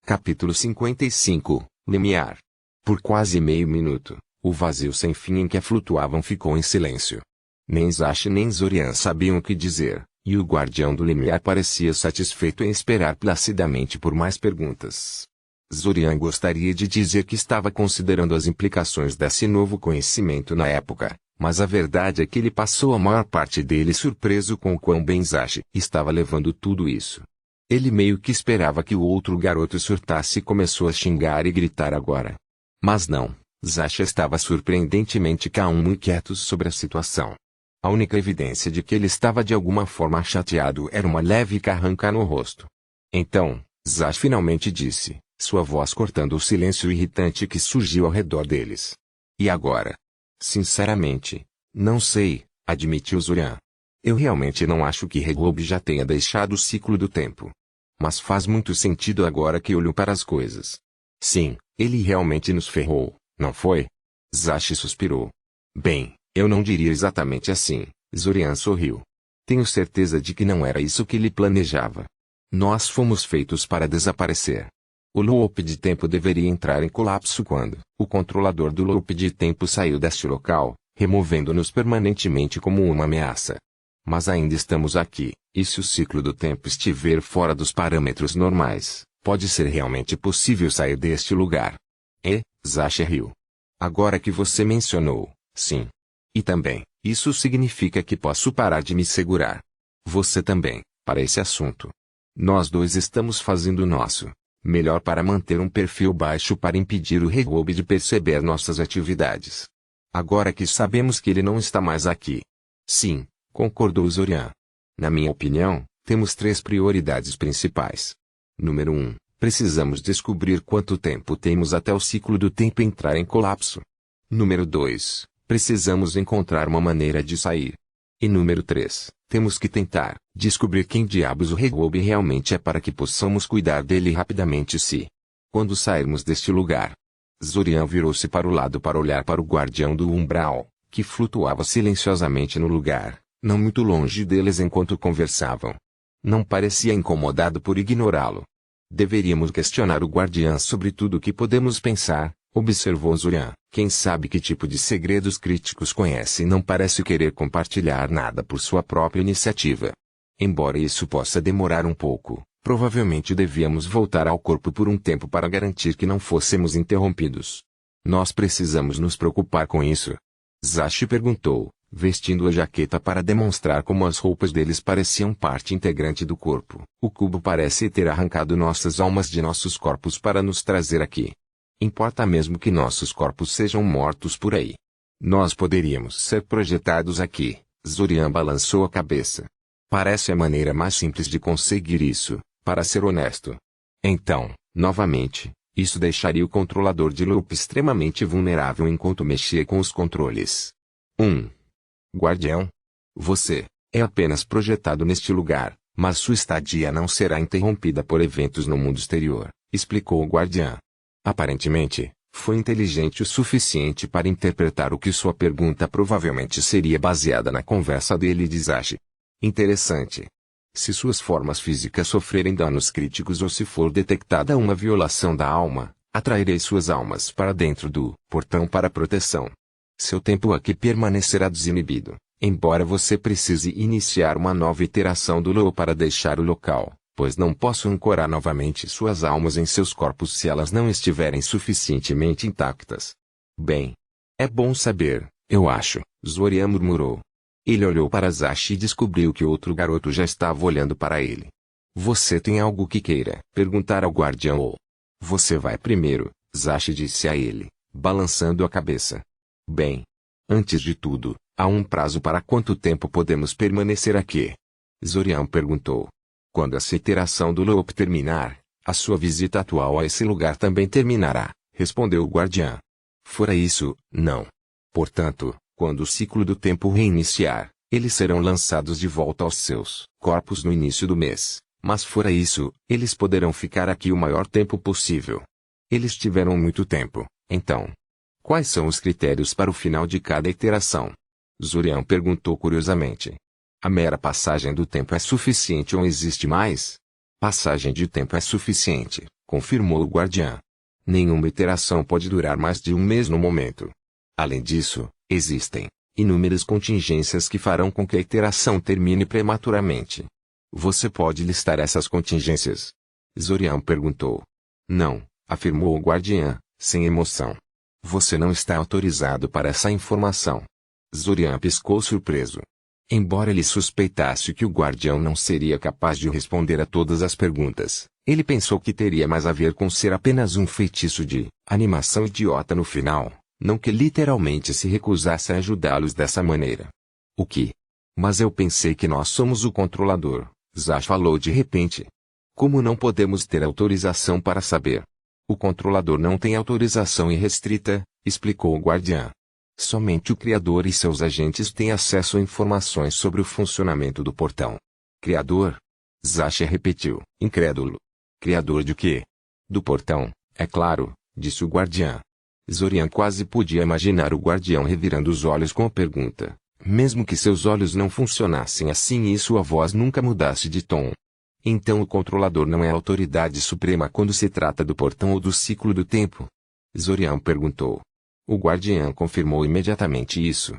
Capítulo 55, Limiar. Por quase meio minuto, o vazio sem fim em que flutuavam ficou em silêncio. Nem Zashi nem Zorian sabiam o que dizer, e o guardião do limiar parecia satisfeito em esperar placidamente por mais perguntas. Zorian gostaria de dizer que estava considerando as implicações desse novo conhecimento na época, mas a verdade é que ele passou a maior parte dele surpreso com o quão bem Zashi estava levando tudo isso. Ele meio que esperava que o outro garoto surtasse e começou a xingar e gritar agora. Mas não, Zashi estava surpreendentemente calmo e quieto sobre a situação. A única evidência de que ele estava de alguma forma chateado era uma leve carranca no rosto. Então, Zashi finalmente disse, sua voz cortando o silêncio irritante que surgiu ao redor deles. E agora? Sinceramente, não sei, admitiu Zorian. Eu realmente não acho que Regob já tenha deixado o ciclo do tempo. Mas faz muito sentido agora que olho para as coisas. Sim, ele realmente nos ferrou, não foi? Zashi suspirou. Bem, eu não diria exatamente assim, Zorian sorriu. Tenho certeza de que não era isso que ele planejava. Nós fomos feitos para desaparecer. O loop de tempo deveria entrar em colapso quando o controlador do loop de tempo saiu deste local, removendo-nos permanentemente como uma ameaça. Mas ainda estamos aqui, e se o ciclo do tempo estiver fora dos parâmetros normais, pode ser realmente possível sair deste lugar. Zashi riu. Agora que você mencionou, sim. E também, isso significa que posso parar de me segurar. Você também, para esse assunto. Nós dois estamos fazendo o nosso melhor para manter um perfil baixo para impedir o Regob de perceber nossas atividades. Agora que sabemos que ele não está mais aqui. Sim, concordou Zorian. Na minha opinião, temos 3 prioridades principais. Número 1, precisamos descobrir quanto tempo temos até o ciclo do tempo entrar em colapso. Número 2, precisamos encontrar uma maneira de sair. E número 3, temos que tentar descobrir quem diabos o Regob realmente é para que possamos cuidar dele rapidamente quando sairmos deste lugar. Zorian virou-se para o lado para olhar para o guardião do umbral, que flutuava silenciosamente no lugar, não muito longe deles enquanto conversavam. Não parecia incomodado por ignorá-lo. Deveríamos questionar o guardião sobre tudo o que podemos pensar, observou Zorian. Quem sabe que tipo de segredos críticos conhece e não parece querer compartilhar nada por sua própria iniciativa. Embora isso possa demorar um pouco, provavelmente devíamos voltar ao corpo por um tempo para garantir que não fôssemos interrompidos. Nós precisamos nos preocupar com isso? Zashi perguntou, vestindo a jaqueta para demonstrar como as roupas deles pareciam parte integrante do corpo. O cubo parece ter arrancado nossas almas de nossos corpos para nos trazer aqui. Importa mesmo que nossos corpos sejam mortos por aí. Nós poderíamos ser projetados aqui. Zorian balançou a cabeça. Parece a maneira mais simples de conseguir isso, para ser honesto. Então, novamente, isso deixaria o controlador de loop extremamente vulnerável enquanto mexia com os controles. Guardião? Você é apenas projetado neste lugar, mas sua estadia não será interrompida por eventos no mundo exterior, explicou o guardião. Aparentemente, foi inteligente o suficiente para interpretar o que sua pergunta provavelmente seria baseada na conversa dele e de Zashi. Interessante. Se suas formas físicas sofrerem danos críticos ou se for detectada uma violação da alma, atrairei suas almas para dentro do portão para proteção. Seu tempo aqui permanecerá desinibido, embora você precise iniciar uma nova iteração do Lo para deixar o local, pois não posso ancorar novamente suas almas em seus corpos se elas não estiverem suficientemente intactas. Bem, é bom saber, eu acho, Zorian murmurou. Ele olhou para Zashi e descobriu que outro garoto já estava olhando para ele. Você tem algo que queira perguntar ao guardião ou? Você vai primeiro, Zashi disse a ele, balançando a cabeça. Bem, antes de tudo, há um prazo para quanto tempo podemos permanecer aqui? Zorian perguntou. Quando essa iteração do loop terminar, a sua visita atual a esse lugar também terminará, respondeu o guardião. Fora isso, não. Portanto, quando o ciclo do tempo reiniciar, eles serão lançados de volta aos seus corpos no início do mês, mas fora isso, eles poderão ficar aqui o maior tempo possível. Eles tiveram muito tempo, então. Quais são os critérios para o final de cada iteração? Zorian perguntou curiosamente. A mera passagem do tempo é suficiente ou existe mais? Passagem de tempo é suficiente, confirmou o guardião. Nenhuma iteração pode durar mais de um mês no momento. Além disso, existem inúmeras contingências que farão com que a iteração termine prematuramente. Você pode listar essas contingências? Zorian perguntou. Não, afirmou o guardião, sem emoção. Você não está autorizado para essa informação. Zorian piscou surpreso. Embora ele suspeitasse que o guardião não seria capaz de responder a todas as perguntas, ele pensou que teria mais a ver com ser apenas um feitiço de animação idiota no final, não que literalmente se recusasse a ajudá-los dessa maneira. O que? Mas eu pensei que nós somos o controlador, Zash falou de repente. Como não podemos ter autorização para saber? O controlador não tem autorização irrestrita, explicou o guardião. Somente o Criador e seus agentes têm acesso a informações sobre o funcionamento do portão. Criador? Zash repetiu, incrédulo. Criador de quê? Do portão, é claro, disse o guardião. Zorian quase podia imaginar o guardião revirando os olhos com a pergunta, mesmo que seus olhos não funcionassem assim e sua voz nunca mudasse de tom. Então o controlador não é a autoridade suprema quando se trata do portão ou do ciclo do tempo? Zorian perguntou. O guardião confirmou imediatamente isso.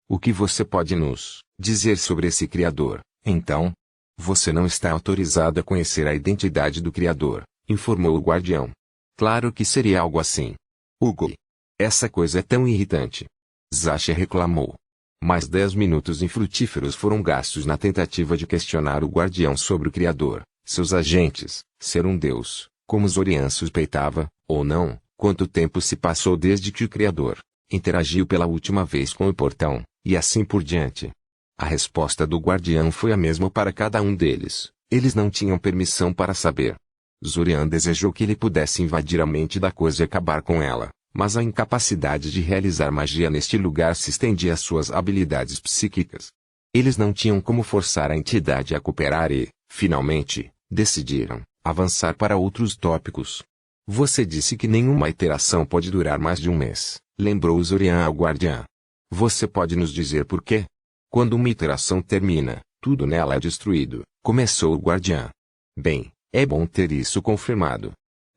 O que você pode nos dizer sobre esse Criador, então? Você não está autorizado a conhecer a identidade do Criador, informou o guardião. Claro que seria algo assim. Hugo. Essa coisa é tão irritante. Zash reclamou. Mais 10 minutos infrutíferos foram gastos na tentativa de questionar o guardião sobre o Criador, seus agentes, ser um deus, como Zorian suspeitava, ou não, quanto tempo se passou desde que o Criador interagiu pela última vez com o portão, e assim por diante. A resposta do guardião foi a mesma para cada um deles, eles não tinham permissão para saber. Zorian desejou que ele pudesse invadir a mente da coisa e acabar com ela, mas a incapacidade de realizar magia neste lugar se estendia às suas habilidades psíquicas. Eles não tinham como forçar a entidade a cooperar e, finalmente, decidiram avançar para outros tópicos. Você disse que nenhuma iteração pode durar mais de um mês, lembrou Zorian ao guardião. Você pode nos dizer por quê? Quando uma iteração termina, tudo nela é destruído, começou o guardião. Bem, é bom ter isso confirmado.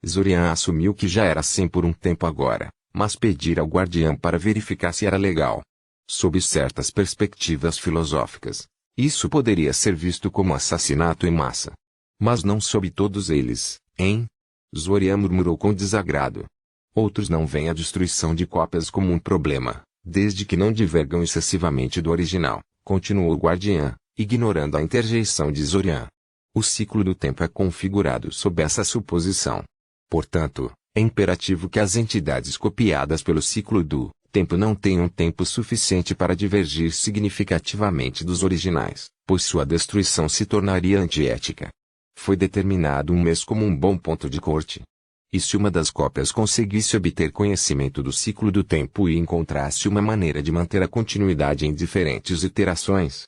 Zorian assumiu que já era assim por um tempo agora, mas pedir ao guardião para verificar se era legal. Sob certas perspectivas filosóficas, isso poderia ser visto como assassinato em massa. Mas não sob todos eles, hein? Zorian murmurou com desagrado. Outros não veem a destruição de cópias como um problema, desde que não divergam excessivamente do original, continuou o guardião, ignorando a interjeição de Zorian. O ciclo do tempo é configurado sob essa suposição. Portanto, é imperativo que as entidades copiadas pelo ciclo do tempo não tenham tempo suficiente para divergir significativamente dos originais, pois sua destruição se tornaria antiética. Foi determinado um mês como um bom ponto de corte. E se uma das cópias conseguisse obter conhecimento do ciclo do tempo e encontrasse uma maneira de manter a continuidade em diferentes iterações?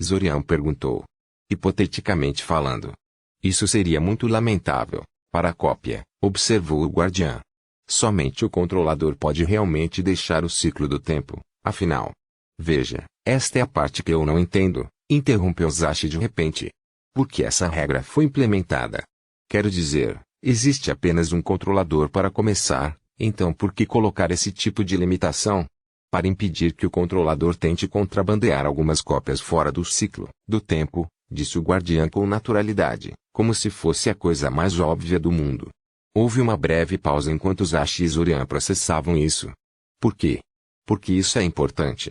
Zorian perguntou. Hipoteticamente falando. Isso seria muito lamentável, para a cópia, observou o guardião. Somente o controlador pode realmente deixar o ciclo do tempo, afinal. Veja, esta é a parte que eu não entendo, interrompeu Zash de repente. Por que essa regra foi implementada? Quero dizer, existe apenas um controlador para começar, então por que colocar esse tipo de limitação? Para impedir que o controlador tente contrabandear algumas cópias fora do ciclo do tempo, disse o guardião com naturalidade, como se fosse a coisa mais óbvia do mundo. Houve uma breve pausa enquanto Zash e Zorian processavam isso. Por quê? Porque isso é importante.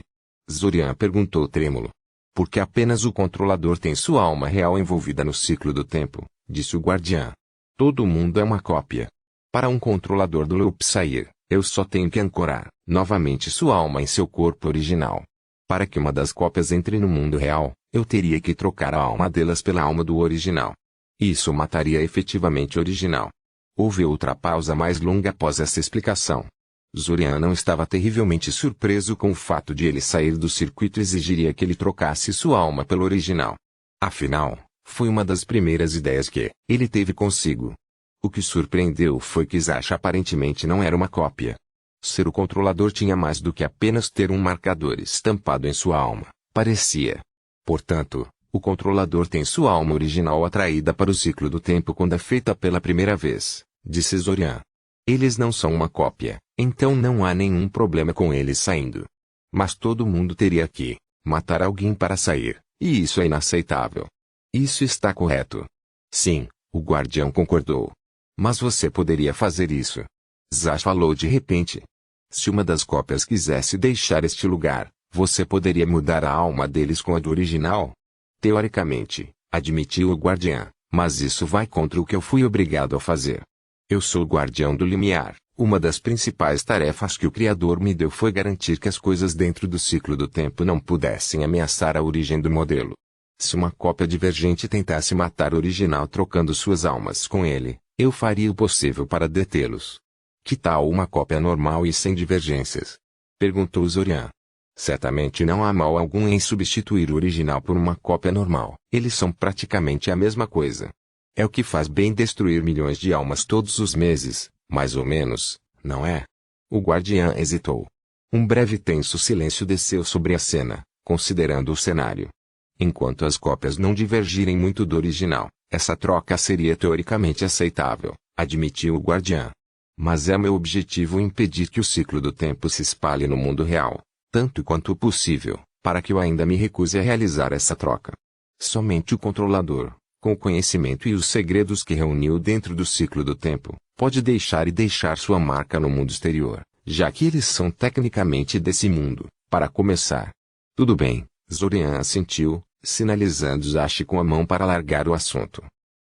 Zorian perguntou trêmulo. Porque apenas o controlador tem sua alma real envolvida no ciclo do tempo, disse o guardião. Todo mundo é uma cópia. Para um controlador do loop sair, eu só tenho que ancorar, novamente sua alma em seu corpo original. Para que uma das cópias entre no mundo real, eu teria que trocar a alma delas pela alma do original. Isso mataria efetivamente o original. Houve outra pausa mais longa após essa explicação. Zorian não estava terrivelmente surpreso com o fato de ele sair do circuito e exigiria que ele trocasse sua alma pelo original. Afinal, foi uma das primeiras ideias que ele teve consigo. O que surpreendeu foi que Zash aparentemente não era uma cópia. Ser o controlador tinha mais do que apenas ter um marcador estampado em sua alma, parecia. Portanto, o controlador tem sua alma original atraída para o ciclo do tempo quando é feita pela primeira vez, disse Zorian. Eles não são uma cópia, então não há nenhum problema com eles saindo. Mas todo mundo teria que matar alguém para sair, e isso é inaceitável. Isso está correto. Sim, o guardião concordou. Mas você poderia fazer isso. Zash falou de repente. Se uma das cópias quisesse deixar este lugar, você poderia mudar a alma deles com a do original? Teoricamente, admitiu o guardião, mas isso vai contra o que eu fui obrigado a fazer. Eu sou o guardião do limiar. Uma das principais tarefas que o Criador me deu foi garantir que as coisas dentro do ciclo do tempo não pudessem ameaçar a origem do modelo. Se uma cópia divergente tentasse matar o original trocando suas almas com ele, eu faria o possível para detê-los. Que tal uma cópia normal e sem divergências? Perguntou Zorian. Certamente não há mal algum em substituir o original por uma cópia normal. Eles são praticamente a mesma coisa. É o que faz bem destruir milhões de almas todos os meses, mais ou menos, não é? O guardião hesitou. Um breve tenso silêncio desceu sobre a cena, considerando o cenário. Enquanto as cópias não divergirem muito do original, essa troca seria teoricamente aceitável, admitiu o guardião. Mas é meu objetivo impedir que o ciclo do tempo se espalhe no mundo real, tanto quanto possível, para que eu ainda me recuse a realizar essa troca. Somente o controlador, com o conhecimento e os segredos que reuniu dentro do ciclo do tempo, pode deixar sua marca no mundo exterior, já que eles são tecnicamente desse mundo, para começar. Tudo bem, Zorian assentiu, sinalizando Zash com a mão para largar o assunto.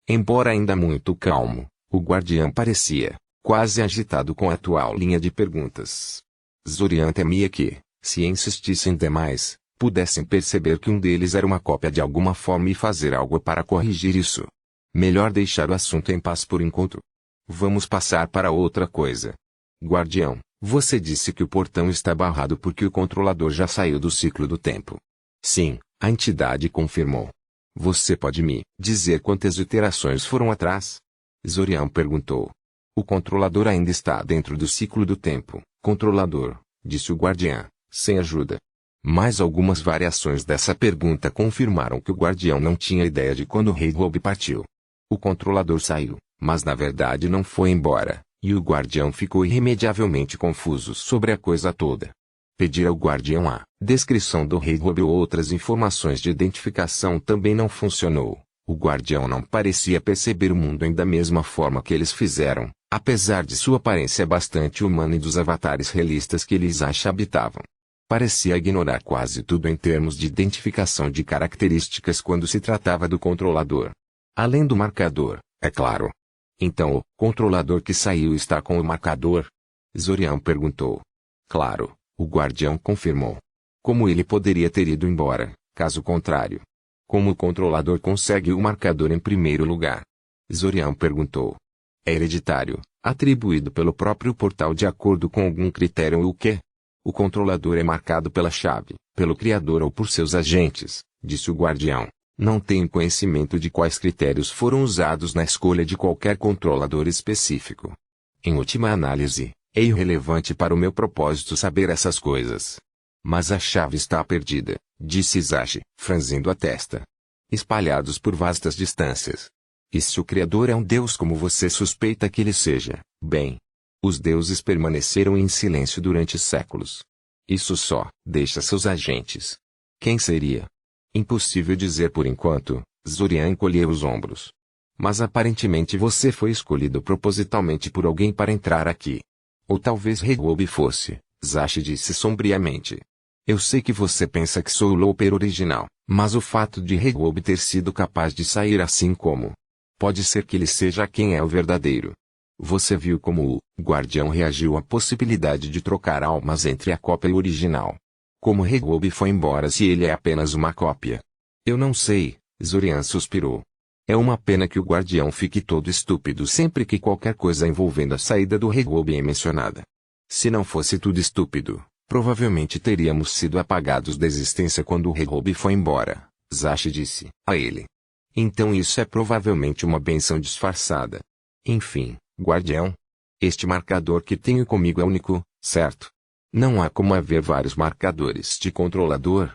Embora ainda muito calmo, o guardião parecia quase agitado com a atual linha de perguntas. Zorian temia que, se insistissem demais, pudessem perceber que um deles era uma cópia de alguma forma e fazer algo para corrigir isso. Melhor deixar o assunto em paz por enquanto. Vamos passar para outra coisa. Guardião, você disse que o portão está barrado porque o controlador já saiu do ciclo do tempo. Sim, a entidade confirmou. Você pode me dizer quantas iterações foram atrás? Zorian perguntou. O controlador ainda está dentro do ciclo do tempo, controlador, disse o guardião, sem ajuda. Mais algumas variações dessa pergunta confirmaram que o guardião não tinha ideia de quando o Rei Robe partiu. O controlador saiu, mas na verdade não foi embora, e o guardião ficou irremediavelmente confuso sobre a coisa toda. Pedir ao guardião a descrição do Rei Robe ou outras informações de identificação também não funcionou. O guardião não parecia perceber o mundo da mesma forma que eles fizeram, apesar de sua aparência bastante humana e dos avatares realistas que eles habitavam. Parecia ignorar quase tudo em termos de identificação de características quando se tratava do controlador. Além do marcador, é claro. Então o controlador que saiu está com o marcador? Zorian perguntou. Claro, o guardião confirmou. Como ele poderia ter ido embora, caso contrário? Como o controlador consegue o marcador em primeiro lugar? Zorian perguntou. É hereditário, atribuído pelo próprio portal de acordo com algum critério ou o quê? O controlador é marcado pela chave, pelo criador ou por seus agentes, disse o guardião. Não tenho conhecimento de quais critérios foram usados na escolha de qualquer controlador específico. Em última análise, é irrelevante para o meu propósito saber essas coisas. Mas a chave está perdida, disse Zash, franzindo a testa. Espalhados por vastas distâncias. E se o Criador é um Deus como você suspeita que ele seja, bem, os deuses permaneceram em silêncio durante séculos. Isso só deixa seus agentes. Quem seria? Impossível dizer por enquanto, Zorian encolheu os ombros. Mas aparentemente você foi escolhido propositalmente por alguém para entrar aqui. Ou talvez Rei Robe fosse, Zash disse sombriamente. Eu sei que você pensa que sou o Looper original, mas o fato de Rei Robe ter sido capaz de sair assim como... Pode ser que ele seja quem é o verdadeiro. Você viu como o guardião reagiu à possibilidade de trocar almas entre a cópia e o original. Como Rei Robe foi embora se ele é apenas uma cópia? Eu não sei, Zorian suspirou. É uma pena que o guardião fique todo estúpido sempre que qualquer coisa envolvendo a saída do Rei Robe é mencionada. Se não fosse tudo estúpido, provavelmente teríamos sido apagados da existência quando o Rei Robe foi embora, Zash disse a ele. Então isso é provavelmente uma benção disfarçada. Enfim, guardião. Este marcador que tenho comigo é único, certo? Não há como haver vários marcadores de controlador?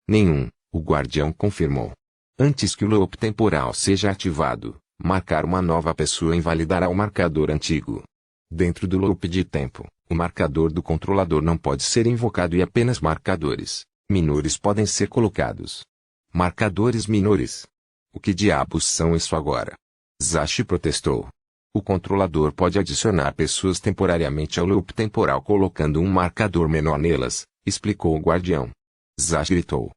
Nenhum, o guardião confirmou. Antes que o loop temporal seja ativado, Marcar uma nova pessoa invalidará o marcador antigo. Dentro do loop de tempo, o marcador do controlador não pode ser invocado e apenas marcadores menores podem ser colocados. Marcadores menores. O que diabos são isso agora? Zashi protestou. O controlador pode adicionar pessoas temporariamente ao loop temporal colocando um marcador menor nelas, explicou o guardião. Zashi gritou.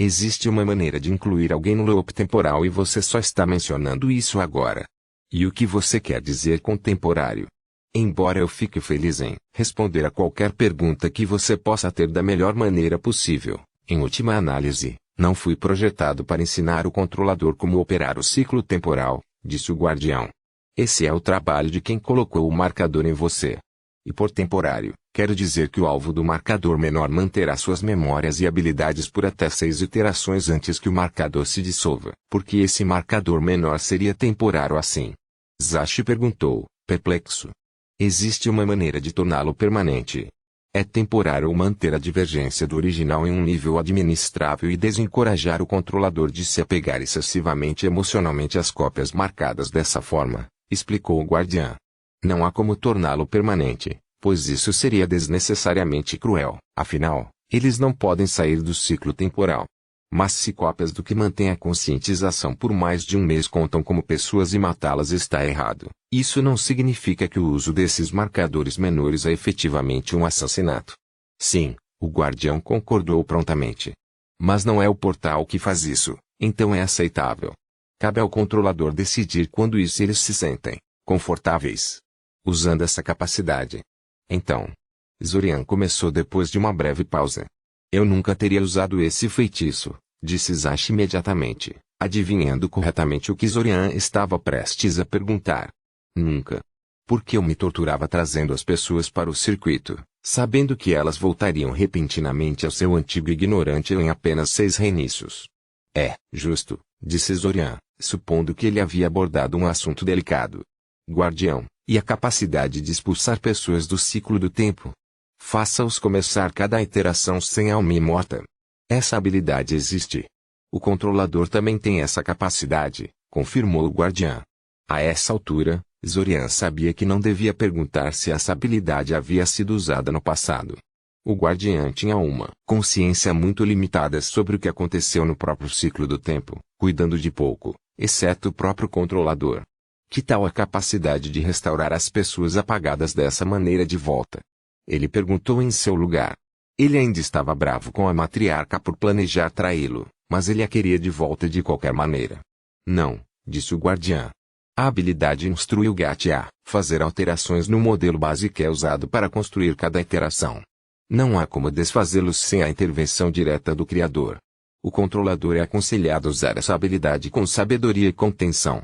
Existe uma maneira de incluir alguém no loop temporal e você só está mencionando isso agora. E o que você quer dizer com temporário? Embora eu fique feliz em responder a qualquer pergunta que você possa ter da melhor maneira possível, em última análise, não fui projetado para ensinar o controlador como operar o ciclo temporal, disse o guardião. Esse é o trabalho de quem colocou o marcador em você. E por temporário, quero dizer que o alvo do marcador menor manterá suas memórias e habilidades por até 6 iterações antes que o marcador se dissolva, porque esse marcador menor seria temporário assim. Zashi perguntou, perplexo. Existe uma maneira de torná-lo permanente. É temporário ou manter a divergência do original em um nível administrável e desencorajar o controlador de se apegar excessivamente emocionalmente às cópias marcadas dessa forma, explicou o guardião. Não há como torná-lo permanente, pois isso seria desnecessariamente cruel. Afinal, eles não podem sair do ciclo temporal. Mas se cópias do que mantém a conscientização por mais de um mês contam como pessoas e matá-las está errado, isso não significa que o uso desses marcadores menores é efetivamente um assassinato. Sim, o guardião concordou prontamente. Mas não é o portal que faz isso, então é aceitável. Cabe ao controlador decidir quando e se eles se sentem confortáveis usando essa capacidade. Então, Zorian começou depois de uma breve pausa. Eu nunca teria usado esse feitiço, disse Zashi imediatamente, adivinhando corretamente o que Zorian estava prestes a perguntar. Nunca. Porque eu me torturava trazendo as pessoas para o circuito, sabendo que elas voltariam repentinamente ao seu antigo ignorante em apenas 6 reinícios. É, justo, disse Zorian, supondo que ele havia abordado um assunto delicado. Guardião, e a capacidade de expulsar pessoas do ciclo do tempo? Faça-os começar cada iteração sem alma imorta. Essa habilidade existe. O controlador também tem essa capacidade, confirmou o guardião. A essa altura, Zorian sabia que não devia perguntar se essa habilidade havia sido usada no passado. O guardião tinha uma consciência muito limitada sobre o que aconteceu no próprio ciclo do tempo, cuidando de pouco, exceto o próprio controlador. Que tal a capacidade de restaurar as pessoas apagadas dessa maneira de volta? Ele perguntou em seu lugar. Ele ainda estava bravo com a matriarca por planejar traí-lo, mas ele a queria de volta de qualquer maneira. Não, disse o guardião. A habilidade instrui o GAT a fazer alterações no modelo base que é usado para construir cada iteração. Não há como desfazê-los sem a intervenção direta do criador. O controlador é aconselhado a usar essa habilidade com sabedoria e contenção.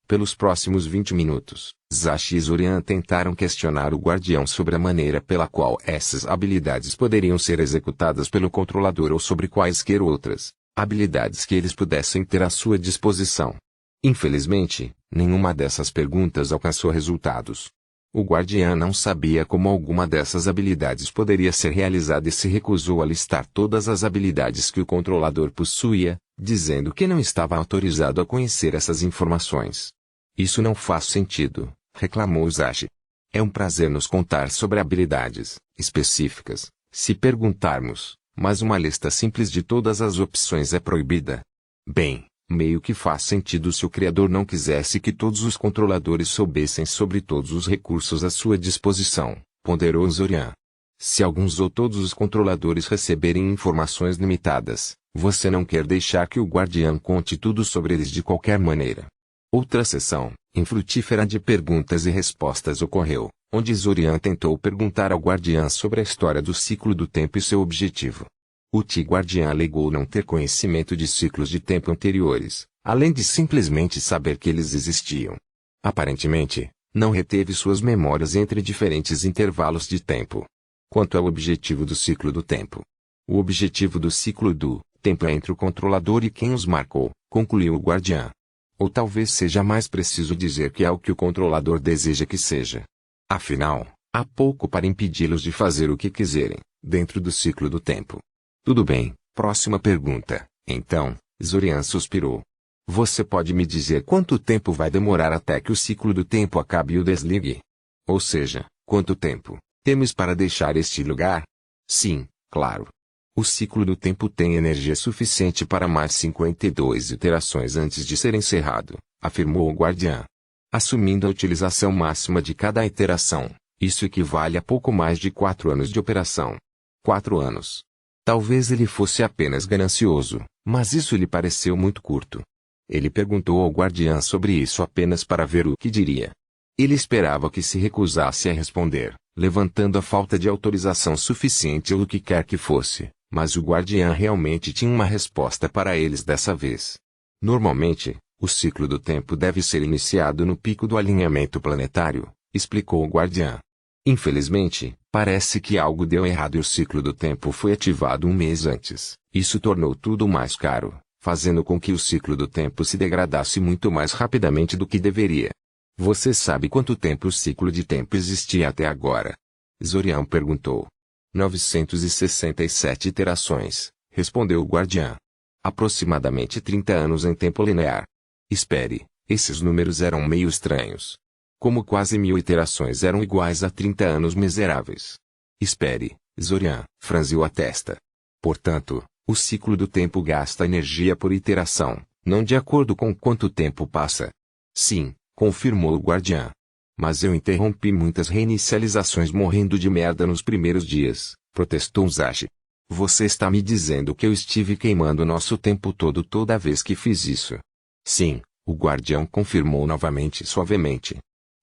Pelos próximos 20 minutos, Zashi e Zorian tentaram questionar o guardião sobre a maneira pela qual essas habilidades poderiam ser executadas pelo controlador ou sobre quaisquer outras habilidades que eles pudessem ter à sua disposição. Infelizmente, nenhuma dessas perguntas alcançou resultados. O guardião não sabia como alguma dessas habilidades poderia ser realizada e se recusou a listar todas as habilidades que o controlador possuía, dizendo que não estava autorizado a conhecer essas informações. Isso não faz sentido, reclamou Zashi. É um prazer nos contar sobre habilidades específicas, se perguntarmos, mas uma lista simples de todas as opções é proibida. Bem, meio que faz sentido se o criador não quisesse que todos os controladores soubessem sobre todos os recursos à sua disposição, ponderou Zorian. Se alguns ou todos os controladores receberem informações limitadas, você não quer deixar que o guardião conte tudo sobre eles de qualquer maneira. Outra sessão, infrutífera de perguntas e respostas ocorreu, onde Zorian tentou perguntar ao guardião sobre a história do ciclo do tempo e seu objetivo. O T-Guardião alegou não ter conhecimento de ciclos de tempo anteriores, além de simplesmente saber que eles existiam. Aparentemente, não reteve suas memórias entre diferentes intervalos de tempo. Quanto ao objetivo do ciclo do tempo. O objetivo do ciclo do tempo é entre o controlador e quem os marcou, concluiu o guardião. Ou talvez seja mais preciso dizer que é o que o controlador deseja que seja. Afinal, há pouco para impedi-los de fazer o que quiserem, dentro do ciclo do tempo. Tudo bem, próxima pergunta. Então, Zorian suspirou. Você pode me dizer quanto tempo vai demorar até que o ciclo do tempo acabe e o desligue? Ou seja, quanto tempo temos para deixar este lugar? Sim, claro. O ciclo do tempo tem energia suficiente para mais 52 iterações antes de ser encerrado, afirmou o guardião. Assumindo a utilização máxima de cada iteração, isso equivale a pouco mais de 4 anos de operação. 4 anos. Talvez ele fosse apenas ganancioso, mas isso lhe pareceu muito curto. Ele perguntou ao guardião sobre isso apenas para ver o que diria. Ele esperava que se recusasse a responder, levantando a falta de autorização suficiente ou o que quer que fosse, mas o guardião realmente tinha uma resposta para eles dessa vez. Normalmente, o ciclo do tempo deve ser iniciado no pico do alinhamento planetário, explicou o guardião. Infelizmente, parece que algo deu errado e o ciclo do tempo foi ativado um mês antes. Isso tornou tudo mais caro, fazendo com que o ciclo do tempo se degradasse muito mais rapidamente do que deveria. Você sabe quanto tempo o ciclo de tempo existia até agora? Zorian perguntou. 967 iterações, respondeu o guardião. Aproximadamente 30 anos em tempo linear. Espere, esses números eram meio estranhos. Como quase 1000 iterações eram iguais a 30 anos miseráveis. Espere, Zorian franziu a testa. Portanto, o ciclo do tempo gasta energia por iteração, não de acordo com quanto tempo passa. Sim, confirmou o guardião. Mas eu interrompi muitas reinicializações morrendo de merda nos primeiros dias, protestou Zashi. Você está me dizendo que eu estive queimando nosso tempo todo toda vez que fiz isso? Sim, o guardião confirmou novamente suavemente.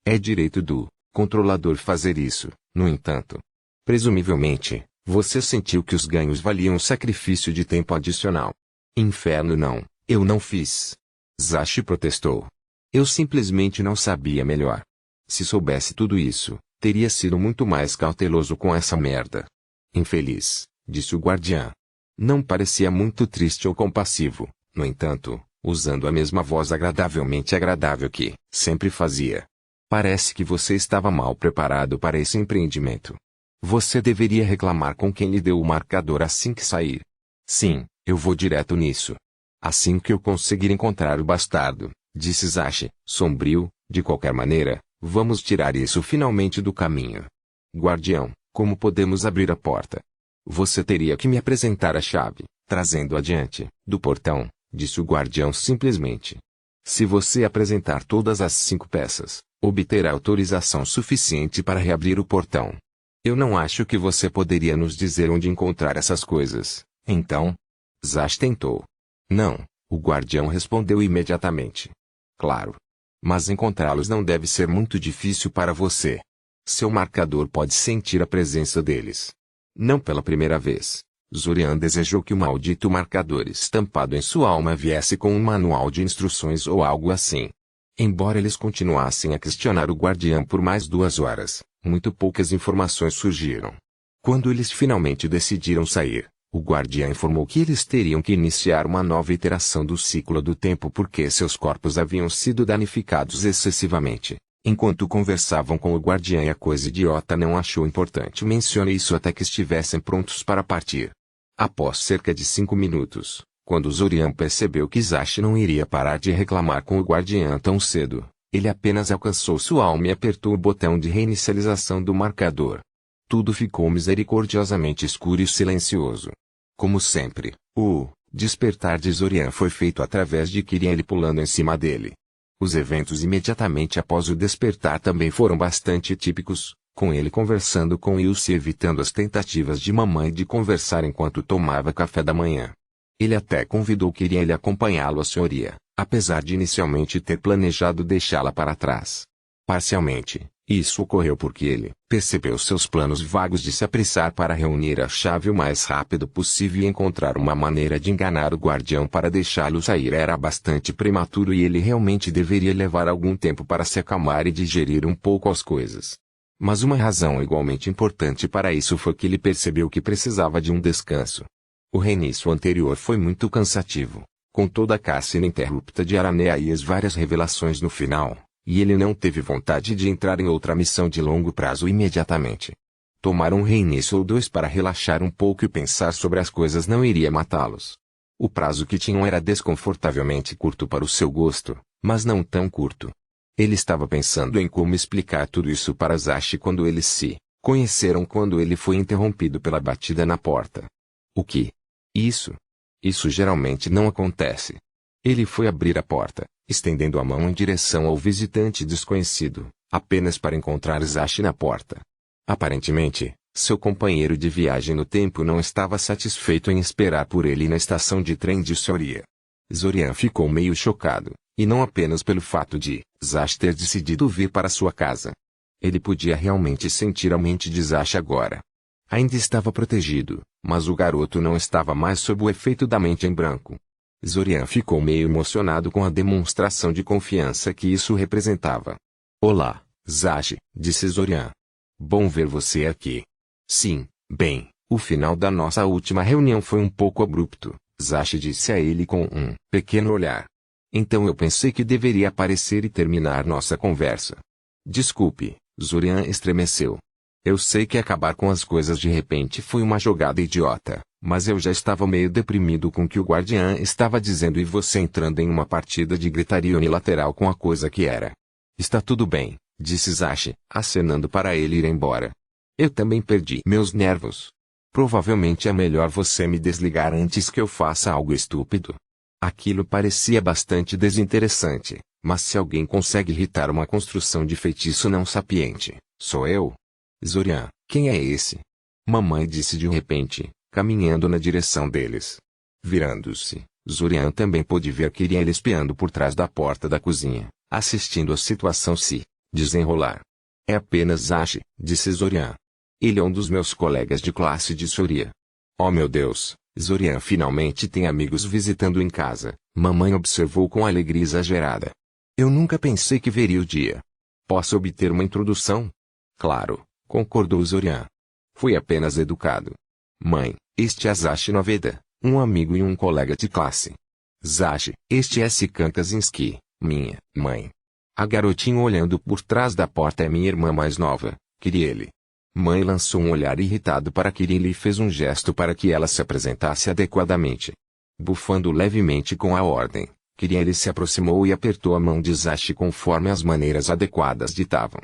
É direito do controlador fazer isso, no entanto. Presumivelmente, você sentiu que os ganhos valiam um sacrifício de tempo adicional. Inferno não, eu não fiz. Zashi protestou. Eu simplesmente não sabia melhor. Se soubesse tudo isso, teria sido muito mais cauteloso com essa merda. Infeliz, disse o guardião. Não parecia muito triste ou compassivo, no entanto, usando a mesma voz agradavelmente agradável que sempre fazia. Parece que você estava mal preparado para esse empreendimento. Você deveria reclamar com quem lhe deu o marcador assim que sair. Sim, eu vou direto nisso. Assim que eu conseguir encontrar o bastardo, disse Zashi, sombrio, de qualquer maneira, vamos tirar isso finalmente do caminho. Guardião, como podemos abrir a porta? Você teria que me apresentar a chave, trazendo adiante, do portão, disse o guardião simplesmente. Se você apresentar todas as 5 peças, obterá autorização suficiente para reabrir o portão. Eu não acho que você poderia nos dizer onde encontrar essas coisas, então? Zashi tentou. Não, o guardião respondeu imediatamente. Claro. Mas encontrá-los não deve ser muito difícil para você. Seu marcador pode sentir a presença deles. Não pela primeira vez. Zorian desejou que o maldito marcador estampado em sua alma viesse com um manual de instruções ou algo assim. Embora eles continuassem a questionar o guardião por mais 2 horas, muito poucas informações surgiram. Quando eles finalmente decidiram sair, o guardião informou que eles teriam que iniciar uma nova iteração do ciclo do tempo porque seus corpos haviam sido danificados excessivamente. Enquanto conversavam com o guardião, a coisa idiota não achou importante mencionar isso até que estivessem prontos para partir. Após cerca de 5 minutos, quando Zorian percebeu que Zashi não iria parar de reclamar com o guardião tão cedo, ele apenas alcançou sua alma e apertou o botão de reinicialização do marcador. Tudo ficou misericordiosamente escuro e silencioso. Como sempre, o despertar de Zorian foi feito através de Kirin ele pulando em cima dele. Os eventos imediatamente após o despertar também foram bastante típicos, com ele conversando com Ilse e evitando as tentativas de mamãe de conversar enquanto tomava café da manhã. Ele até convidou Kirin a ele acompanhá-lo à senhoria, apesar de inicialmente ter planejado deixá-la para trás. Parcialmente, isso ocorreu porque ele percebeu seus planos vagos de se apressar para reunir a chave o mais rápido possível e encontrar uma maneira de enganar o guardião para deixá-lo sair era bastante prematuro e ele realmente deveria levar algum tempo para se acalmar e digerir um pouco as coisas. Mas uma razão igualmente importante para isso foi que ele percebeu que precisava de um descanso. O reinício anterior foi muito cansativo, com toda a caça ininterrupta de Aranea e as várias revelações no final. E ele não teve vontade de entrar em outra missão de longo prazo imediatamente. Tomar um reinício ou 2 para relaxar um pouco e pensar sobre as coisas não iria matá-los. O prazo que tinham era desconfortavelmente curto para o seu gosto, mas não tão curto. Ele estava pensando em como explicar tudo isso para Zashi quando eles se conheceram quando ele foi interrompido pela batida na porta. O que? Isso? Isso geralmente não acontece. Ele foi abrir a porta, estendendo a mão em direção ao visitante desconhecido, apenas para encontrar Zashi na porta. Aparentemente, seu companheiro de viagem no tempo não estava satisfeito em esperar por ele na estação de trem de Soria. Zorian ficou meio chocado, e não apenas pelo fato de Zashi ter decidido vir para sua casa. Ele podia realmente sentir a mente de Zashi agora. Ainda estava protegido, mas o garoto não estava mais sob o efeito da mente em branco. Zorian ficou meio emocionado com a demonstração de confiança que isso representava. Olá, Zashi, disse Zorian. Bom ver você aqui. Sim, bem, o final da nossa última reunião foi um pouco abrupto, Zashi disse a ele com um pequeno olhar. Então eu pensei que deveria aparecer e terminar nossa conversa. Desculpe, Zorian estremeceu. Eu sei que acabar com as coisas de repente foi uma jogada idiota, mas eu já estava meio deprimido com o que o guardiã estava dizendo e você entrando em uma partida de gritaria unilateral com a coisa que era. Está tudo bem, disse Zashi, acenando para ele ir embora. Eu também perdi meus nervos. Provavelmente é melhor você me desligar antes que eu faça algo estúpido. Aquilo parecia bastante desinteressante, mas se alguém consegue irritar uma construção de feitiço não sapiente, sou eu. Zorian, quem é esse? Mamãe disse de repente, caminhando na direção deles. Virando-se, Zorian também pôde ver Kirin espiando por trás da porta da cozinha, assistindo a situação se desenrolar. É apenas Zashi, disse Zorian. Ele é um dos meus colegas de classe de Soria. Oh meu Deus, Zorian finalmente tem amigos visitando em casa, mamãe observou com alegria exagerada. Eu nunca pensei que veria o dia. Posso obter uma introdução? Claro, concordou Zorian. Fui apenas educado. Mãe, este é Zashi Noveda, um amigo e um colega de classe. Zashi, este é Sikan Kaczynski, minha mãe. A garotinha olhando por trás da porta é minha irmã mais nova, Kiriele. Mãe lançou um olhar irritado para Kiriele e fez um gesto para que ela se apresentasse adequadamente. Bufando levemente com a ordem, Kiriele se aproximou e apertou a mão de Zashi conforme as maneiras adequadas ditavam.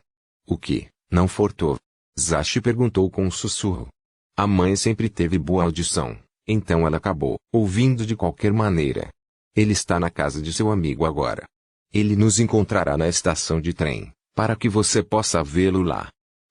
O que, não furtou? Zashi perguntou com um sussurro. A mãe sempre teve boa audição, então ela acabou ouvindo de qualquer maneira. Ele está na casa de seu amigo agora. Ele nos encontrará na estação de trem, para que você possa vê-lo lá.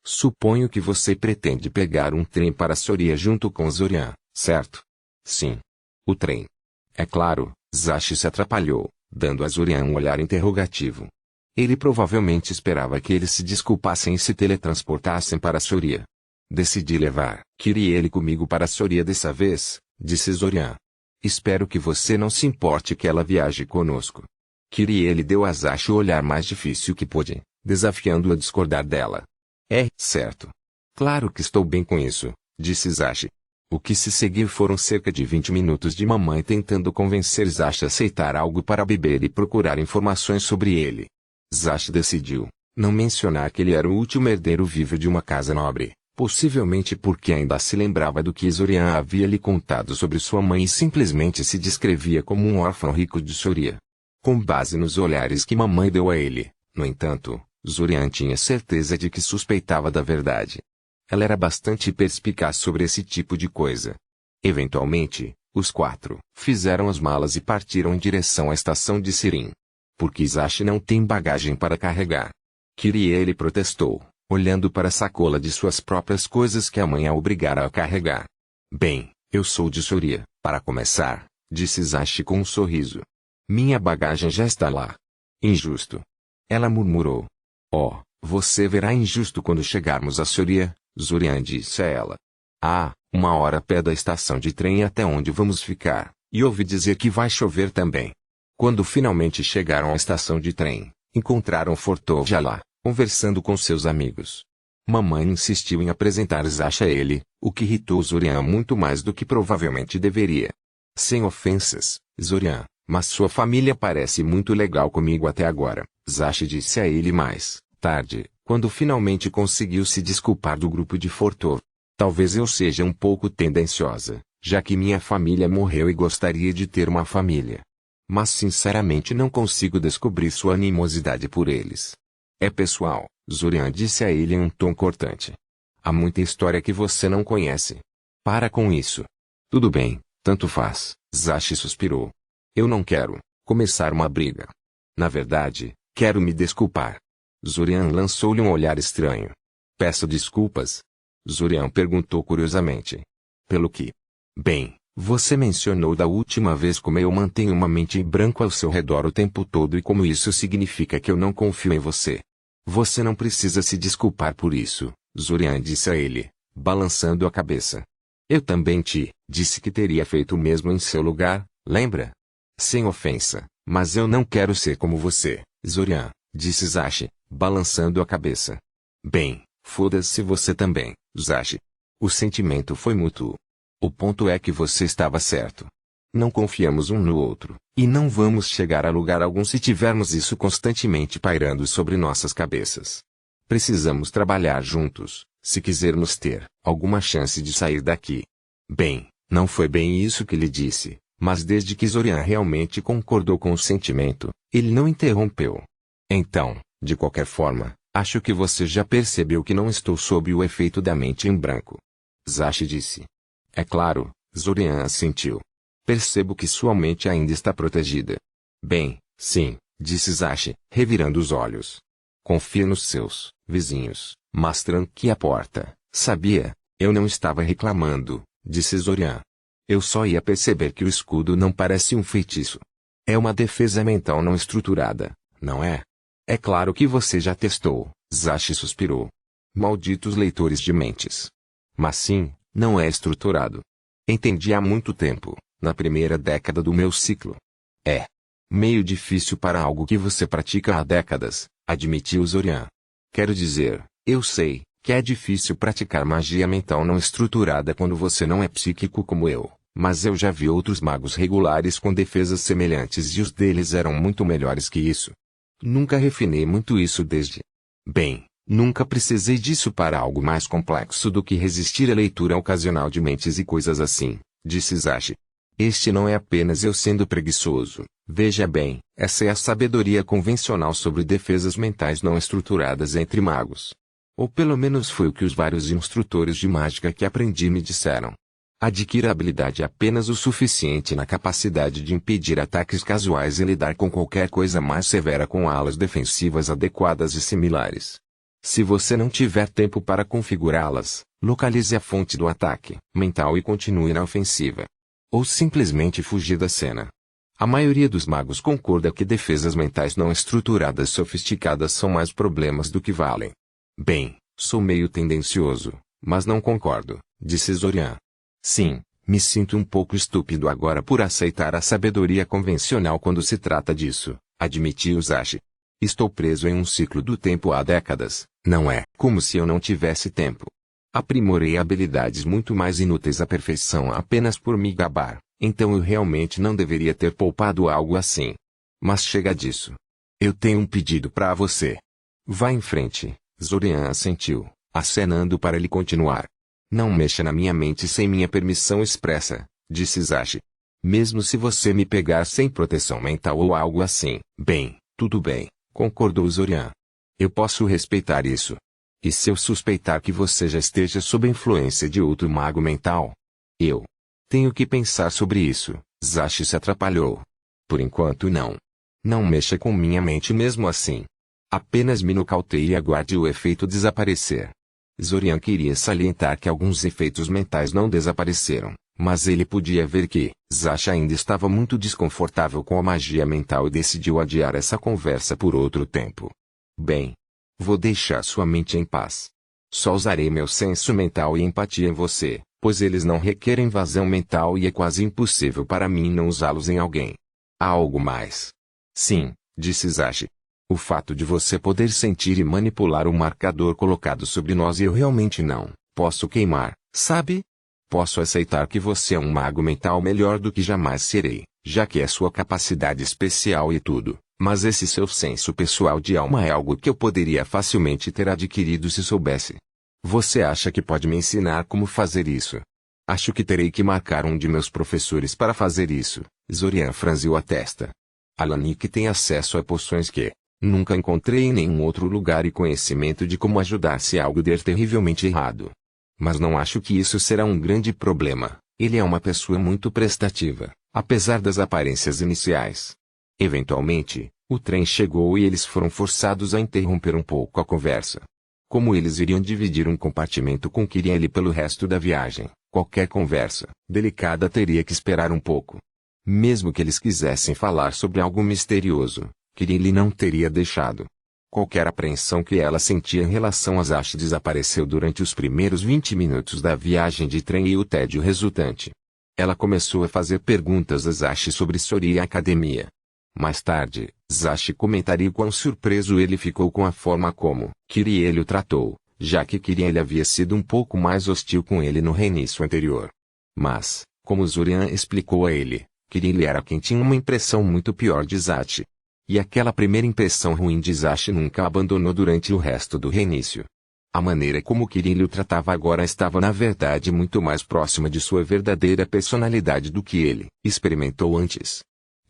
Suponho que você pretende pegar um trem para Soria junto com Zorian, certo? Sim. O trem. É claro, Zashi se atrapalhou, dando a Zorian um olhar interrogativo. Ele provavelmente esperava que eles se desculpassem e se teletransportassem para Soria. Decidi levar Kiriele comigo para Soria dessa vez, disse Zorian. Espero que você não se importe que ela viaje conosco. Kiriele deu a Zashi o olhar mais difícil que pôde, desafiando-o a discordar dela. É certo. Claro que estou bem com isso, disse Zashi. O que se seguiu foram cerca de 20 minutos de mamãe tentando convencer Zashi a aceitar algo para beber e procurar informações sobre ele. Zashi decidiu não mencionar que ele era o último herdeiro vivo de uma casa nobre, possivelmente porque ainda se lembrava do que Zorian havia lhe contado sobre sua mãe e simplesmente se descrevia como um órfão rico de Soria. Com base nos olhares que mamãe deu a ele, no entanto, Zorian tinha certeza de que suspeitava da verdade. Ela era bastante perspicaz sobre esse tipo de coisa. Eventualmente, os quatro fizeram as malas e partiram em direção à estação de Sirin. Porque Zashi não tem bagagem para carregar. Kiriele protestou, olhando para a sacola de suas próprias coisas que a mãe a obrigara a carregar. Bem, eu sou de Soria, para começar, disse Zashi com um sorriso. Minha bagagem já está lá. Injusto. Ela murmurou. Oh, você verá injusto quando chegarmos a Soria, Zorian disse a ela. Ah, 1 hora a pé da estação de trem até onde vamos ficar, e ouvi dizer que vai chover também. Quando finalmente chegaram à estação de trem, encontraram Fortovja lá, conversando com seus amigos. Mamãe insistiu em apresentar Zashi a ele, o que irritou Zorian muito mais do que provavelmente deveria. Sem ofensas, Zorian, mas sua família parece muito legal comigo até agora, Zashi disse a ele mais tarde, quando finalmente conseguiu se desculpar do grupo de Fortov. Talvez eu seja um pouco tendenciosa, já que minha família morreu e gostaria de ter uma família. Mas sinceramente não consigo descobrir sua animosidade por eles. É pessoal, Zorian disse a ele em um tom cortante. Há muita história que você não conhece. Para com isso. Tudo bem, tanto faz, Zashi suspirou. Eu não quero começar uma briga. Na verdade, quero me desculpar. Zorian lançou-lhe um olhar estranho. Peço desculpas? Zorian perguntou curiosamente. Pelo que? Bem, você mencionou da última vez como eu mantenho uma mente em branco ao seu redor o tempo todo e como isso significa que eu não confio em você. Você não precisa se desculpar por isso, Zorian disse a ele, balançando a cabeça. Eu também te disse que teria feito o mesmo em seu lugar, lembra? Sem ofensa, mas eu não quero ser como você, Zorian, disse Zashi, balançando a cabeça. Bem, foda-se você também, Zashi. O sentimento foi mútuo. O ponto é que você estava certo. Não confiamos um no outro, e não vamos chegar a lugar algum se tivermos isso constantemente pairando sobre nossas cabeças. Precisamos trabalhar juntos, se quisermos ter alguma chance de sair daqui. Bem, não foi bem isso que lhe disse, mas desde que Zorian realmente concordou com o sentimento, ele não interrompeu. Então, de qualquer forma, acho que você já percebeu que não estou sob o efeito da mente em branco. Zashi disse. É claro, Zorian assentiu. Percebo que sua mente ainda está protegida. Bem, sim, disse Zashi, revirando os olhos. Confia nos seus vizinhos, mas tranque a porta, sabia? Eu não estava reclamando, disse Zorian. Eu só ia perceber que o escudo não parece um feitiço. É uma defesa mental não estruturada, não é? É claro que você já testou, Zashi suspirou. Malditos leitores de mentes. Mas sim, não é estruturado. Entendi há muito tempo, na primeira década do meu ciclo. É meio difícil para algo que você pratica há décadas, admitiu Zorian. Quero dizer, eu sei que é difícil praticar magia mental não estruturada quando você não é psíquico como eu, mas eu já vi outros magos regulares com defesas semelhantes e os deles eram muito melhores que isso. Nunca refinei muito isso desde. Bem, nunca precisei disso para algo mais complexo do que resistir à leitura ocasional de mentes e coisas assim, disse Zashi. Este não é apenas eu sendo preguiçoso. Veja bem, essa é a sabedoria convencional sobre defesas mentais não estruturadas entre magos. Ou pelo menos foi o que os vários instrutores de mágica que aprendi me disseram. Adquira habilidade apenas o suficiente na capacidade de impedir ataques casuais e lidar com qualquer coisa mais severa com alas defensivas adequadas e similares. Se você não tiver tempo para configurá-las, localize a fonte do ataque mental e continue na ofensiva. Ou simplesmente fugir da cena. A maioria dos magos concorda que defesas mentais não estruturadas sofisticadas são mais problemas do que valem. Bem, sou meio tendencioso, mas não concordo, disse Zorian. Sim, me sinto um pouco estúpido agora por aceitar a sabedoria convencional quando se trata disso, admitiu Zashi. Estou preso em um ciclo do tempo há décadas, não é como se eu não tivesse tempo. Aprimorei habilidades muito mais inúteis à perfeição apenas por me gabar, então eu realmente não deveria ter poupado algo assim. Mas chega disso. Eu tenho um pedido para você. Vá em frente, Zorian assentiu, acenando para ele continuar. Não mexa na minha mente sem minha permissão expressa, disse Zashi. Mesmo se você me pegar sem proteção mental ou algo assim. Bem, tudo bem, concordou Zorian. Eu posso respeitar isso. E se eu suspeitar que você já esteja sob a influência de outro mago mental? Eu tenho que pensar sobre isso, Zashi se atrapalhou. Por enquanto não. Não mexa com minha mente mesmo assim. Apenas me nocauteie e aguarde o efeito desaparecer. Zorian queria salientar que alguns efeitos mentais não desapareceram, mas ele podia ver que Zashi ainda estava muito desconfortável com a magia mental e decidiu adiar essa conversa por outro tempo. Bem, vou deixar sua mente em paz. Só usarei meu senso mental e empatia em você, pois eles não requerem vazão mental e é quase impossível para mim não usá-los em alguém. Há algo mais. Sim, disse Zashi. O fato de você poder sentir e manipular o marcador colocado sobre nós e eu realmente não posso queimar, sabe? Posso aceitar que você é um mago mental melhor do que jamais serei, já que é sua capacidade especial e tudo, mas esse seu senso pessoal de alma é algo que eu poderia facilmente ter adquirido se soubesse. Você acha que pode me ensinar como fazer isso? Acho que terei que marcar um de meus professores para fazer isso. Zorian franziu a testa. Alanik tem acesso a poções que nunca encontrei em nenhum outro lugar e conhecimento de como ajudar se algo der terrivelmente errado. Mas não acho que isso será um grande problema. Ele é uma pessoa muito prestativa, apesar das aparências iniciais. Eventualmente, o trem chegou e eles foram forçados a interromper um pouco a conversa. Como eles iriam dividir um compartimento com Kirili pelo resto da viagem, qualquer conversa delicada teria que esperar um pouco. Mesmo que eles quisessem falar sobre algo misterioso, Kirili não teria deixado. Qualquer apreensão que ela sentia em relação a Zashi desapareceu durante os primeiros 20 minutos da viagem de trem e o tédio resultante. Ela começou a fazer perguntas a Zashi sobre Sori e a academia. Mais tarde, Zashi comentaria quão surpreso ele ficou com a forma como Kirili o tratou, já que Kirili havia sido um pouco mais hostil com ele no reinício anterior. Mas, como Zorian explicou a ele, Kirili era quem tinha uma impressão muito pior de Zashi. E aquela primeira impressão ruim de Zashi nunca a abandonou durante o resto do reinício. A maneira como Kirili o tratava agora estava na verdade muito mais próxima de sua verdadeira personalidade do que ele experimentou antes.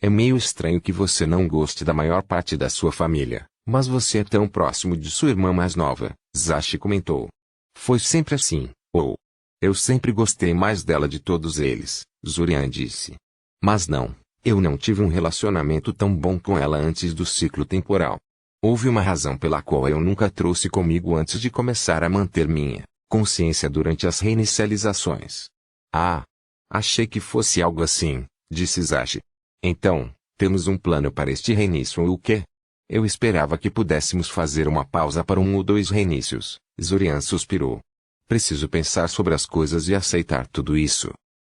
É meio estranho que você não goste da maior parte da sua família, mas você é tão próximo de sua irmã mais nova, Zashi comentou. Foi sempre assim, ou... Eu sempre gostei mais dela de todos eles, Zorian disse. Mas não, eu não tive um relacionamento tão bom com ela antes do ciclo temporal. Houve uma razão pela qual eu nunca trouxe comigo antes de começar a manter minha consciência durante as reinicializações. Ah! Achei que fosse algo assim, disse Zashi. Então, temos um plano para este reinício ou o quê? Eu esperava que pudéssemos fazer uma pausa para um ou dois reinícios, Zorian suspirou. Preciso pensar sobre as coisas e aceitar tudo isso.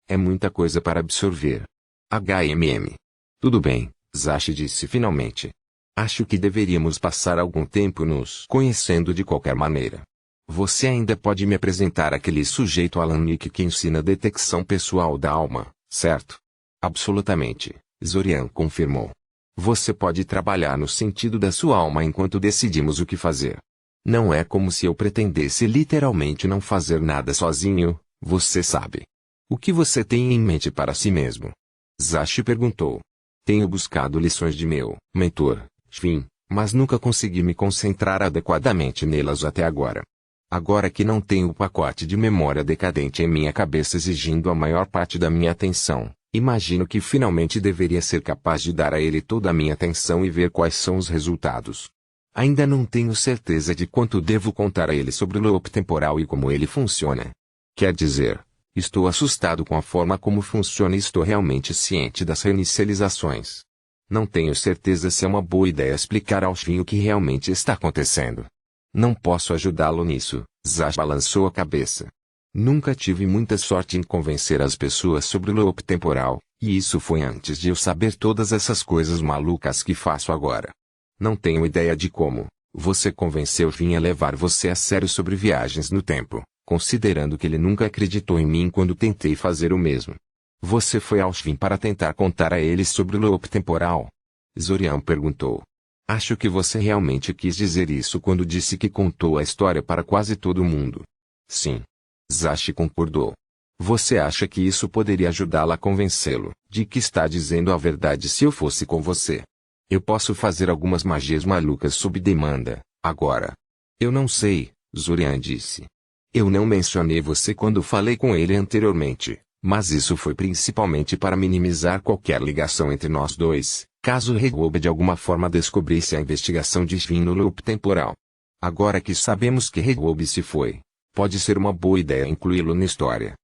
É muita coisa para absorver. Tudo bem, Zashi disse finalmente. Acho que deveríamos passar algum tempo nos conhecendo de qualquer maneira. Você ainda pode me apresentar aquele sujeito Alanik que ensina detecção pessoal da alma, certo? Absolutamente, Zorian confirmou. Você pode trabalhar no sentido da sua alma enquanto decidimos o que fazer. Não é como se eu pretendesse literalmente não fazer nada sozinho, você sabe. O que você tem em mente para si mesmo? Zashi perguntou. Tenho buscado lições de meu mentor, Shvin, mas nunca consegui me concentrar adequadamente nelas até agora. Agora que não tenho o pacote de memória decadente em minha cabeça exigindo a maior parte da minha atenção, imagino que finalmente deveria ser capaz de dar a ele toda a minha atenção e ver quais são os resultados. Ainda não tenho certeza de quanto devo contar a ele sobre o loop temporal e como ele funciona. Quer dizer, estou assustado com a forma como funciona e estou realmente ciente das reinicializações. Não tenho certeza se é uma boa ideia explicar ao Shvin o que realmente está acontecendo. Não posso ajudá-lo nisso, Zashi balançou a cabeça. Nunca tive muita sorte em convencer as pessoas sobre o loop temporal, e isso foi antes de eu saber todas essas coisas malucas que faço agora. Não tenho ideia de como você convenceu Shvin a levar você a sério sobre viagens no tempo, considerando que ele nunca acreditou em mim quando tentei fazer o mesmo. Você foi ao Shvin para tentar contar a ele sobre o loop temporal? Zorian perguntou. Acho que você realmente quis dizer isso quando disse que contou a história para quase todo mundo. Sim. Zashi concordou. Você acha que isso poderia ajudá-la a convencê-lo de que está dizendo a verdade se eu fosse com você? Eu posso fazer algumas magias malucas sob demanda, agora. Eu não sei, Zorian disse. Eu não mencionei você quando falei com ele anteriormente, mas isso foi principalmente para minimizar qualquer ligação entre nós dois, caso Rehoboth de alguma forma descobrisse a investigação de Shvin no loop temporal. Agora que sabemos que Rehoboth se foi, pode ser uma boa ideia incluí-lo na história.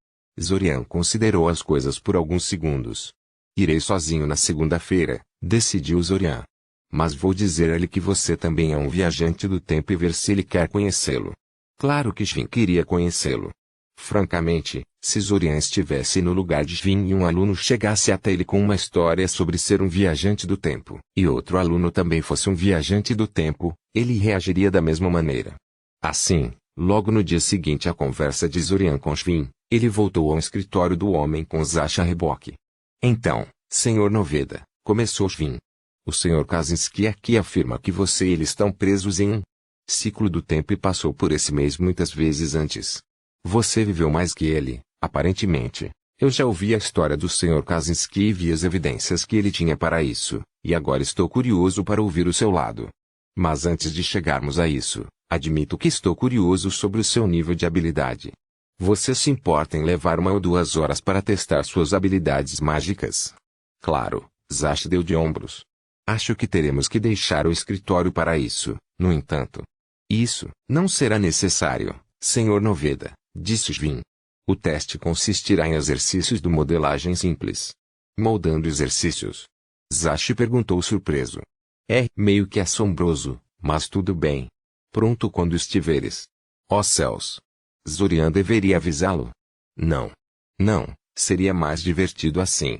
Zorian considerou as coisas por alguns segundos. Irei sozinho na segunda-feira, decidiu Zorian. Mas vou dizer a ele que você também é um viajante do tempo e ver se ele quer conhecê-lo. Claro que Shvin queria conhecê-lo. Francamente, se Zorian estivesse no lugar de Shvin e um aluno chegasse até ele com uma história sobre ser um viajante do tempo, e outro aluno também fosse um viajante do tempo, ele reagiria da mesma maneira. Assim, logo no dia seguinte à conversa de Zorian com Shvin, ele voltou ao escritório do homem com Zashi Reboque. Então, Sr. Noveda, começou Shvin. O Sr. Kaczynski aqui afirma que você e ele estão presos em um ciclo do tempo e passou por esse mês muitas vezes antes. Você viveu mais que ele, Aparentemente, eu já ouvi a história do Sr. Kaczynski e vi as evidências que ele tinha para isso, e agora estou curioso para ouvir o seu lado. Mas antes de chegarmos a isso, admito que estou curioso sobre o seu nível de habilidade. Você se importa em levar 1 ou 2 horas para testar suas habilidades mágicas? Claro, Zash deu de ombros. Acho que teremos que deixar o escritório para isso, no entanto. Isso não será necessário, Sr. Noveda, disse Svin. O teste consistirá em exercícios de modelagem simples. Moldando exercícios? Zash perguntou surpreso. É meio que assombroso, mas tudo bem. Pronto quando estiveres. Ó céus! Zorian deveria avisá-lo. Não. Não, seria mais divertido assim.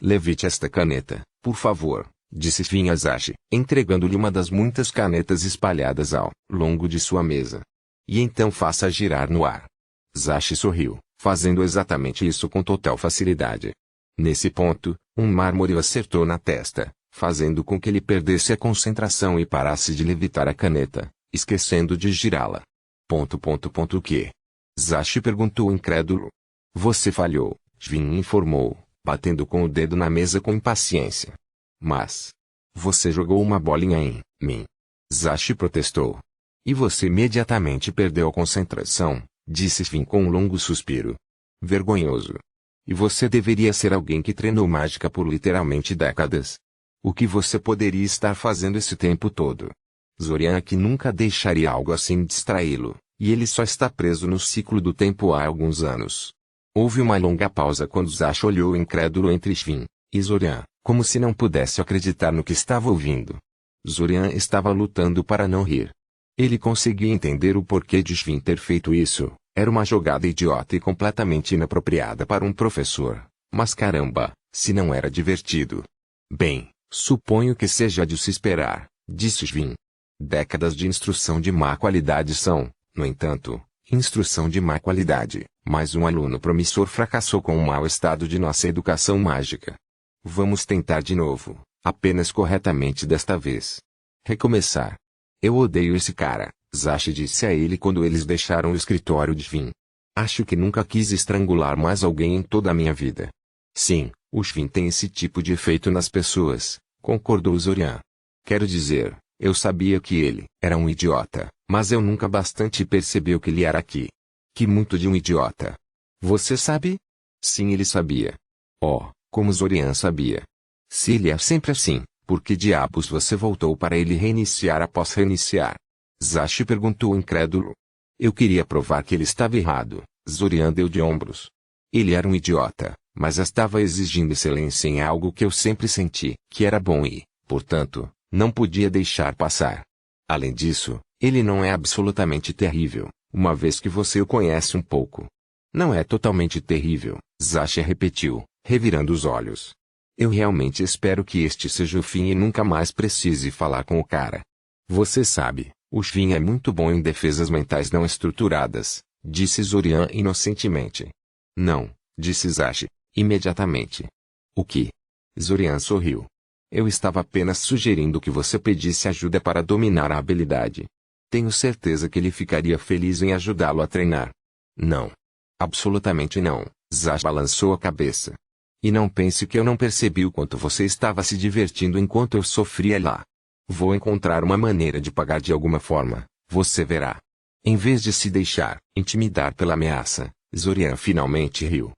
Levite esta caneta, por favor, disse Svin a Zash, entregando-lhe uma das muitas canetas espalhadas ao longo de sua mesa. E então faça girar no ar. Zash sorriu, fazendo exatamente isso com total facilidade. Nesse ponto, um mármore o acertou na testa, fazendo com que ele perdesse a concentração e parasse de levitar a caneta, esquecendo de girá-la. O quê? Zash perguntou incrédulo. Você falhou, Svin informou, batendo com o dedo na mesa com impaciência. Mas você jogou uma bolinha em mim. Zash protestou. E você imediatamente perdeu a concentração, disse Svin com um longo suspiro. Vergonhoso. E você deveria ser alguém que treinou mágica por literalmente décadas. O que você poderia estar fazendo esse tempo todo? Zorian aqui nunca deixaria algo assim distraí-lo, e ele só está preso no ciclo do tempo há alguns anos. Houve uma longa pausa quando Zash olhou incrédulo entre Svin e Zorian, como se não pudesse acreditar no que estava ouvindo. Zorian estava lutando para não rir. Ele conseguia entender o porquê de Svin ter feito isso. Era uma jogada idiota e completamente inapropriada para um professor. Mas caramba, se não era divertido. Bem, suponho que seja de se esperar, disse Svin. Décadas de instrução de má qualidade são, no entanto, instrução de má qualidade, mas um aluno promissor fracassou com o mau estado de nossa educação mágica. Vamos tentar de novo, apenas corretamente desta vez. Recomeçar. Eu odeio esse cara, Zash disse a ele quando eles deixaram o escritório de Svin. Acho que nunca quis estrangular mais alguém em toda a minha vida. Sim, o Svin tem esse tipo de efeito nas pessoas, concordou Zorian. Quero dizer, eu sabia que ele era um idiota, mas eu nunca bastante percebeu que ele era aqui. Que muito de um idiota. Você sabe? Sim, ele sabia. Oh, como Zorian sabia. Se ele é sempre assim, por que diabos você voltou para ele reiniciar após reiniciar? Zash perguntou incrédulo. Eu queria provar que ele estava errado, Zorian deu de ombros. Ele era um idiota, mas estava exigindo excelência em algo que eu sempre senti, que era bom e, portanto, não podia deixar passar. Além disso, ele não é absolutamente terrível, uma vez que você o conhece um pouco. Não é totalmente terrível, Zash repetiu, revirando os olhos. Eu realmente espero que este seja o fim e nunca mais precise falar com o cara. Você sabe, o Svin é muito bom em defesas mentais não estruturadas, disse Zorian inocentemente. Não, disse Zash, imediatamente. O que? Zorian sorriu. Eu estava apenas sugerindo que você pedisse ajuda para dominar a habilidade. Tenho certeza que ele ficaria feliz em ajudá-lo a treinar. Não. Absolutamente não, Zash balançou a cabeça. E não pense que eu não percebi o quanto você estava se divertindo enquanto eu sofria lá. Vou encontrar uma maneira de pagar de alguma forma, você verá. Em vez de se deixar intimidar pela ameaça, Zorian finalmente riu.